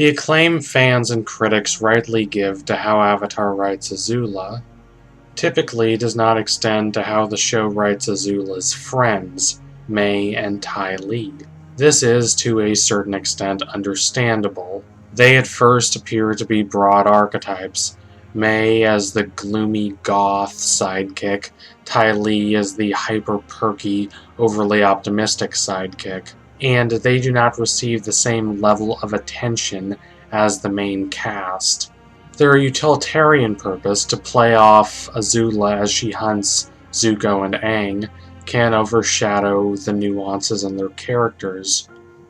The acclaim fans and critics rightly give to how Avatar writes Azula typically does not extend to how the show writes Azula's friends, Mai and Ty Lee. This is, to a certain extent, understandable. They at first appear to be broad archetypes, Mai as the gloomy goth sidekick, Ty Lee as the hyper-perky, overly optimistic sidekick, and they do not receive the same level of attention as the main cast. Their utilitarian purpose to play off Azula as she hunts Zuko and Aang can overshadow the nuances in their characters,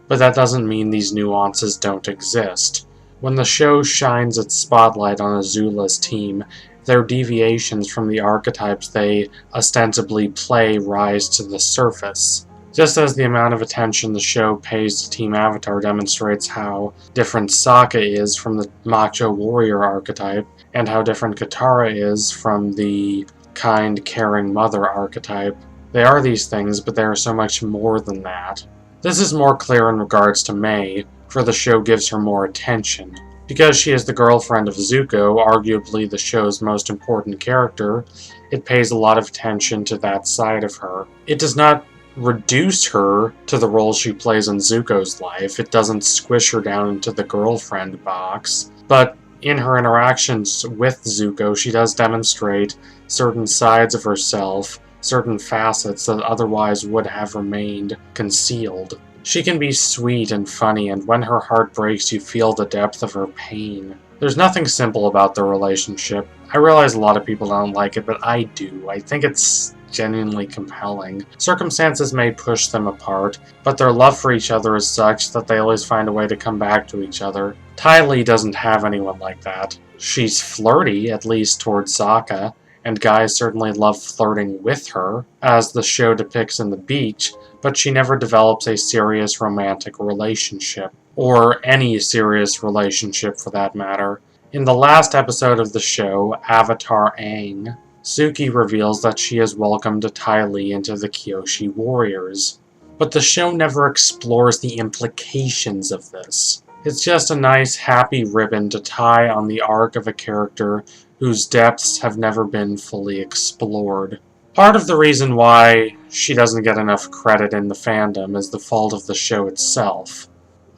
but that doesn't mean these nuances don't exist. When the show shines its spotlight on Azula's team, their deviations from the archetypes they ostensibly play rise to the surface. Just as the amount of attention the show pays to Team Avatar demonstrates how different Sokka is from the macho warrior archetype, and how different Katara is from the kind, caring mother archetype. They are these things, but they are so much more than that. This is more clear in regards to Mai, for the show gives her more attention. Because she is the girlfriend of Zuko, arguably the show's most important character, it pays a lot of attention to that side of her. It does not reduce her to the role she plays in Zuko's life. It doesn't squish her down into the girlfriend box. But in her interactions with Zuko, she does demonstrate certain sides of herself, certain facets that otherwise would have remained concealed. She can be sweet and funny, and when her heart breaks, you feel the depth of her pain. There's nothing simple about their relationship. I realize a lot of people don't like it, but I do. I think it's genuinely compelling. Circumstances may push them apart, but their love for each other is such that they always find a way to come back to each other. Ty Lee doesn't have anyone like that. She's flirty, at least towards Sokka, and guys certainly love flirting with her, as the show depicts in The Beach, but she never develops a serious romantic relationship, or any serious relationship for that matter. In the last episode of the show, Avatar Aang, Suki reveals that she has welcomed Ty Lee into the Kyoshi Warriors. But the show never explores the implications of this. It's just a nice, happy ribbon to tie on the arc of a character whose depths have never been fully explored. Part of the reason why she doesn't get enough credit in the fandom is the fault of the show itself.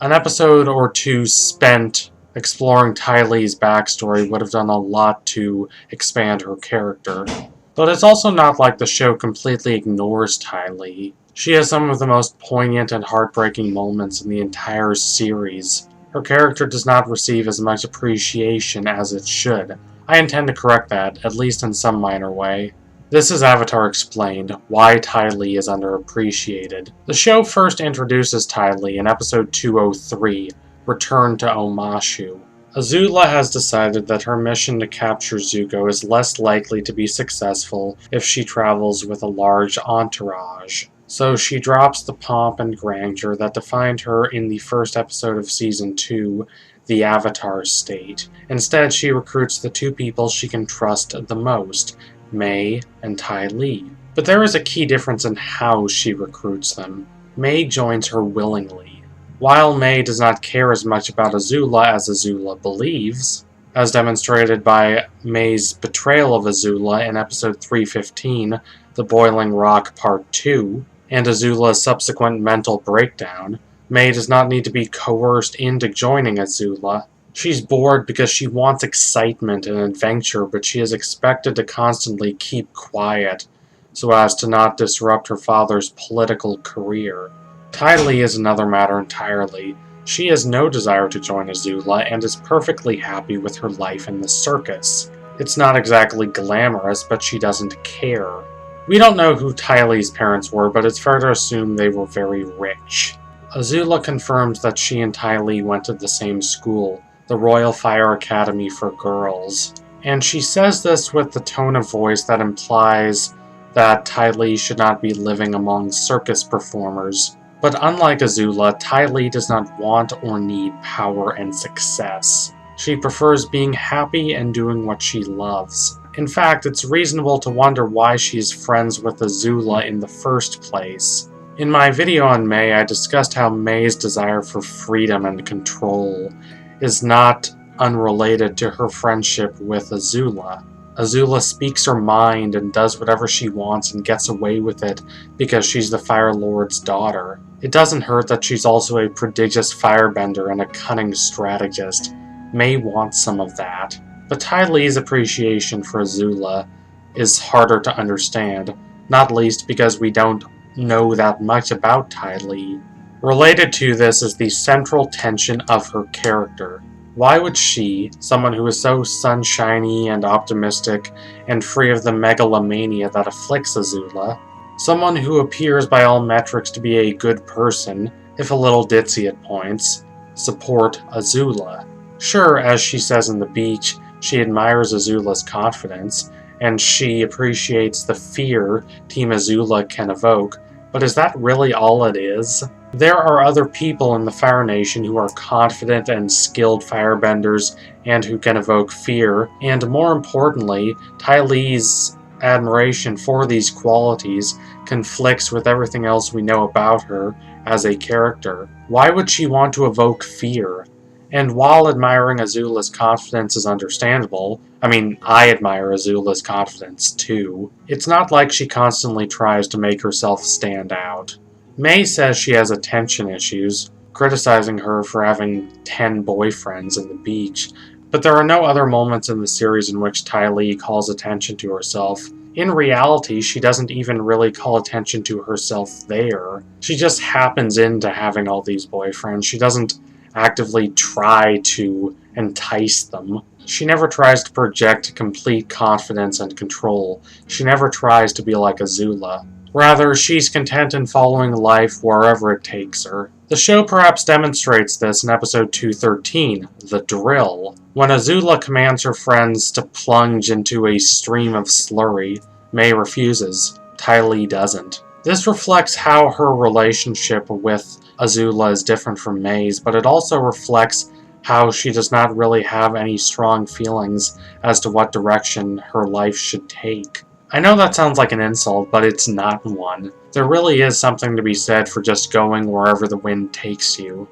An episode or two spent exploring Ty Lee's backstory would have done a lot to expand her character. But it's also not like the show completely ignores Ty Lee. She has some of the most poignant and heartbreaking moments in the entire series. Her character does not receive as much appreciation as it should. I intend to correct that, at least in some minor way. This is Avatar Explained, why Ty Lee is underappreciated. The show first introduces Ty Lee in episode 203, Return to Omashu. Azula has decided that her mission to capture Zuko is less likely to be successful if she travels with a large entourage. So she drops the pomp and grandeur that defined her in the first episode of Season 2, the Avatar State. Instead, she recruits the two people she can trust the most, Mai and Ty Lee. But there is a key difference in how she recruits them. Mai joins her willingly. While Mai does not care as much about Azula as Azula believes, as demonstrated by Mai's betrayal of Azula in episode 315, The Boiling Rock Part 2, and Azula's subsequent mental breakdown, Mai does not need to be coerced into joining Azula. She's bored because she wants excitement and adventure, but she is expected to constantly keep quiet so as to not disrupt her father's political career. Ty Lee is another matter entirely. She has no desire to join Azula and is perfectly happy with her life in the circus. It's not exactly glamorous, but she doesn't care. We don't know who Ty Lee's parents were, but it's fair to assume they were very rich. Azula confirms that she and Ty Lee went to the same school, the Royal Fire Academy for Girls. And she says this with the tone of voice that implies that Ty Lee should not be living among circus performers. But unlike Azula, Ty Lee does not want or need power and success. She prefers being happy and doing what she loves. In fact, it's reasonable to wonder why she's friends with Azula in the first place. In my video on Mai, I discussed how Mai's desire for freedom and control is not unrelated to her friendship with Azula. Azula speaks her mind and does whatever she wants and gets away with it because she's the Fire Lord's daughter. It doesn't hurt that she's also a prodigious firebender and a cunning strategist. May wants some of that. But Ty Lee's appreciation for Azula is harder to understand, not least because we don't know that much about Ty Lee. Related to this is the central tension of her character. Why would she, someone who is so sunshiny and optimistic and free of the megalomania that afflicts Azula, someone who appears by all metrics to be a good person, if a little ditzy at points, support Azula? Sure, as she says in The Beach, she admires Azula's confidence, and she appreciates the fear Team Azula can evoke, but is that really all it is? There are other people in the Fire Nation who are confident and skilled firebenders and who can evoke fear, and more importantly, Ty Lee's admiration for these qualities conflicts with everything else we know about her as a character. Why would she want to evoke fear? And while admiring Azula's confidence is understandable, I admire Azula's confidence too, it's not like she constantly tries to make herself stand out. May says she has attention issues, criticizing her for having 10 boyfriends in The Beach, but there are no other moments in the series in which Ty Lee calls attention to herself. In reality, she doesn't even really call attention to herself there. She just happens into having all these boyfriends. She doesn't actively try to entice them. She never tries to project complete confidence and control. She never tries to be like Azula. Rather, she's content in following life wherever it takes her. The show perhaps demonstrates this in episode 213, The Drill. When Azula commands her friends to plunge into a stream of slurry, May refuses. Ty Lee doesn't. This reflects how her relationship with Azula is different from May's, but it also reflects how she does not really have any strong feelings as to what direction her life should take. I know that sounds like an insult, but it's not one. There really is something to be said for just going wherever the wind takes you.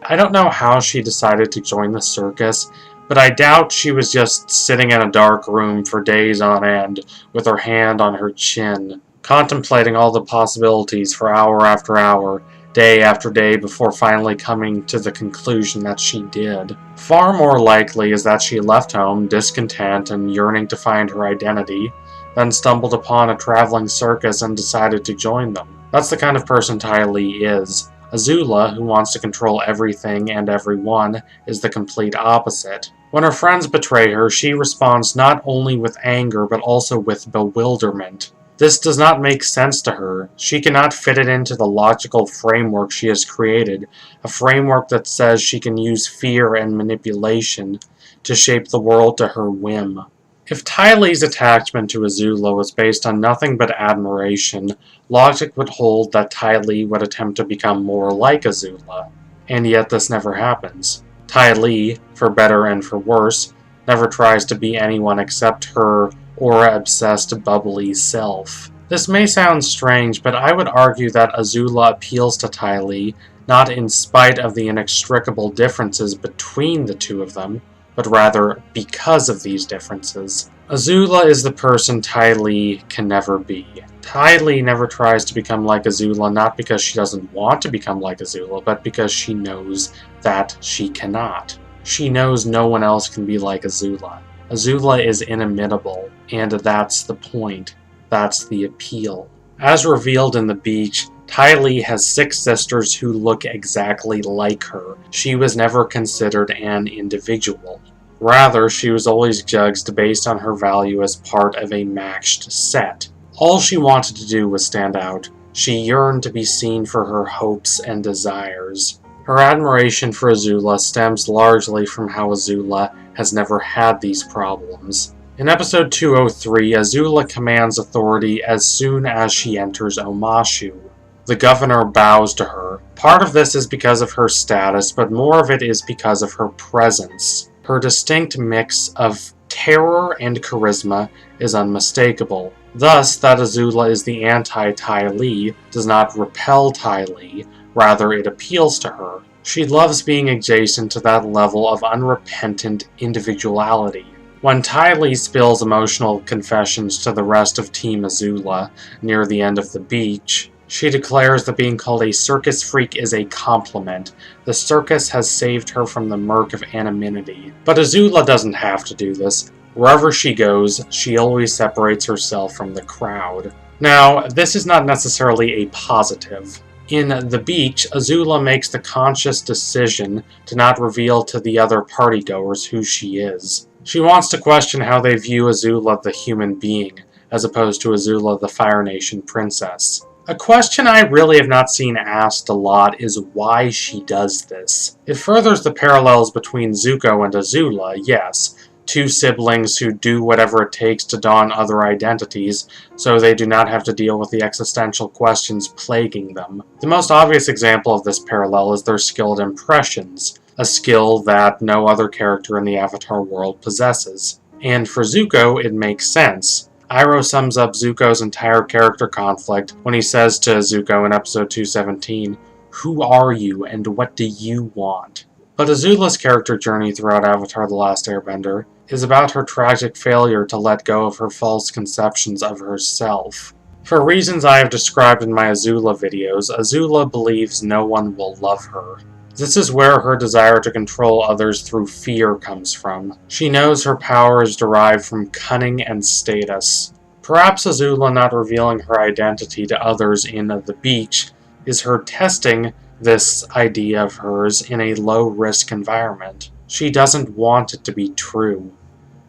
I don't know how she decided to join the circus, but I doubt she was just sitting in a dark room for days on end with her hand on her chin, contemplating all the possibilities for hour after hour, day after day before finally coming to the conclusion that she did. Far more likely is that she left home discontent and yearning to find her identity, then stumbled upon a traveling circus and decided to join them. That's the kind of person Ty Lee is. Azula, who wants to control everything and everyone, is the complete opposite. When her friends betray her, she responds not only with anger but also with bewilderment. This does not make sense to her. She cannot fit it into the logical framework she has created, a framework that says she can use fear and manipulation to shape the world to her whim. If Ty Lee's attachment to Azula was based on nothing but admiration, logic would hold that Ty Lee would attempt to become more like Azula. And yet this never happens. Ty Lee, for better and for worse, never tries to be anyone except her aura-obsessed, bubbly self. This may sound strange, but I would argue that Azula appeals to Ty Lee not in spite of the inextricable differences between the two of them, but rather because of these differences. Azula is the person Ty Lee can never be. Ty Lee never tries to become like Azula, not because she doesn't want to become like Azula, but because she knows that she cannot. She knows no one else can be like Azula. Azula is inimitable, and that's the point. That's the appeal. As revealed in The Beach, Ty Lee has 6 sisters who look exactly like her. She was never considered an individual. Rather, she was always judged based on her value as part of a matched set. All she wanted to do was stand out. She yearned to be seen for her hopes and desires. Her admiration for Azula stems largely from how Azula has never had these problems. In episode 203, Azula commands authority as soon as she enters Omashu. The governor bows to her. Part of this is because of her status, but more of it is because of her presence. Her distinct mix of terror and charisma is unmistakable. Thus, that Azula is the anti-Ty Lee does not repel Ty Lee, rather it appeals to her. She loves being adjacent to that level of unrepentant individuality. When Ty Lee spills emotional confessions to the rest of Team Azula near the end of the beach, she declares that being called a circus freak is a compliment. The circus has saved her from the murk of anonymity. But Azula doesn't have to do this. Wherever she goes, she always separates herself from the crowd. Now, this is not necessarily a positive. In The Beach, Azula makes the conscious decision to not reveal to the other partygoers who she is. She wants to question how they view Azula the human being, as opposed to Azula the Fire Nation princess. A question I really have not seen asked a lot is why she does this. It furthers the parallels between Zuko and Azula, yes, two siblings who do whatever it takes to don other identities so they do not have to deal with the existential questions plaguing them. The most obvious example of this parallel is their skilled impressions, a skill that no other character in the Avatar world possesses. And for Zuko, it makes sense. Iroh sums up Zuko's entire character conflict when he says to Zuko in episode 217, "Who are you and what do you want?" But Azula's character journey throughout Avatar The Last Airbender is about her tragic failure to let go of her false conceptions of herself. For reasons I have described in my Azula videos, Azula believes no one will love her. This is where her desire to control others through fear comes from. She knows her power is derived from cunning and status. Perhaps Azula not revealing her identity to others in The Beach is her testing this idea of hers in a low-risk environment. She doesn't want it to be true.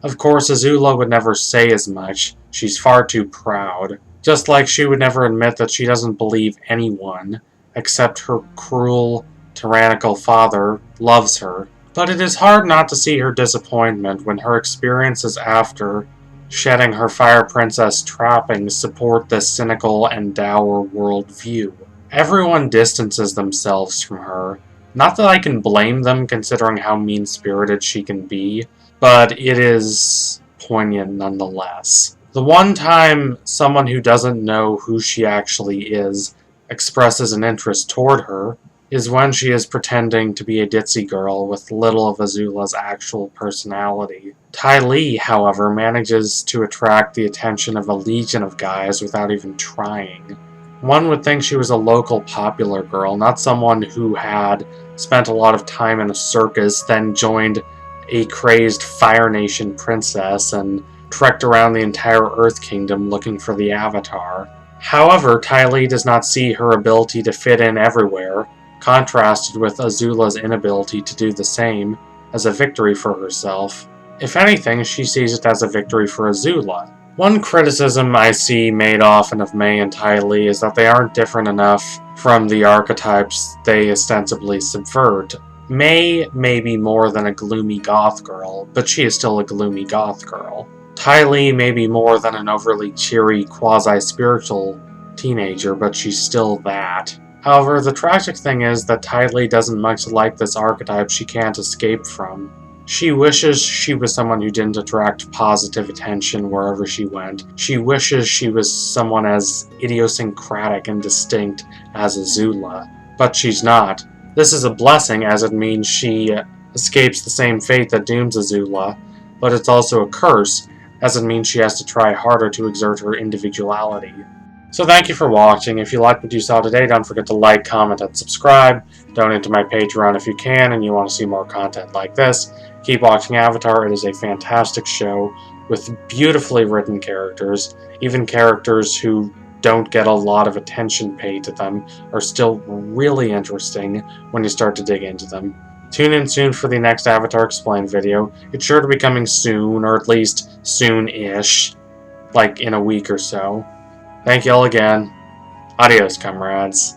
Of course, Azula would never say as much. She's far too proud. Just like she would never admit that she doesn't believe anyone, except her cruel, tyrannical father loves her. But it is hard not to see her disappointment when her experiences after shedding her Fire Princess trappings support this cynical and dour worldview. Everyone distances themselves from her. Not that I can blame them considering how mean-spirited she can be, but it is poignant nonetheless. The one time someone who doesn't know who she actually is expresses an interest toward her is when she is pretending to be a ditzy girl with little of Azula's actual personality. Ty Lee, however, manages to attract the attention of a legion of guys without even trying. One would think she was a local popular girl, not someone who had spent a lot of time in a circus, then joined a crazed Fire Nation princess and trekked around the entire Earth Kingdom looking for the Avatar. However, Ty Lee does not see her ability to fit in everywhere, contrasted with Azula's inability to do the same, as a victory for herself. If anything, she sees it as a victory for Azula. One criticism I see made often of Mai and Ty Lee is that they aren't different enough from the archetypes they ostensibly subvert. Mai may be more than a gloomy goth girl, but she is still a gloomy goth girl. Ty Lee may be more than an overly cheery, quasi-spiritual teenager, but she's still that. However, the tragic thing is that Ty Lee doesn't much like this archetype she can't escape from. She wishes she was someone who didn't attract positive attention wherever she went. She wishes she was someone as idiosyncratic and distinct as Azula, but she's not. This is a blessing, as it means she escapes the same fate that dooms Azula, but it's also a curse, as it means she has to try harder to exert her individuality. So thank you for watching. If you liked what you saw today, don't forget to like, comment, and subscribe. Donate to my Patreon if you can and you want to see more content like this. Keep watching Avatar. It is a fantastic show with beautifully written characters. Even characters who don't get a lot of attention paid to them are still really interesting when you start to dig into them. Tune in soon for the next Avatar Explained video. It's sure to be coming soon, or at least soon-ish, like in a week or so. Thank you all again. Adios, comrades.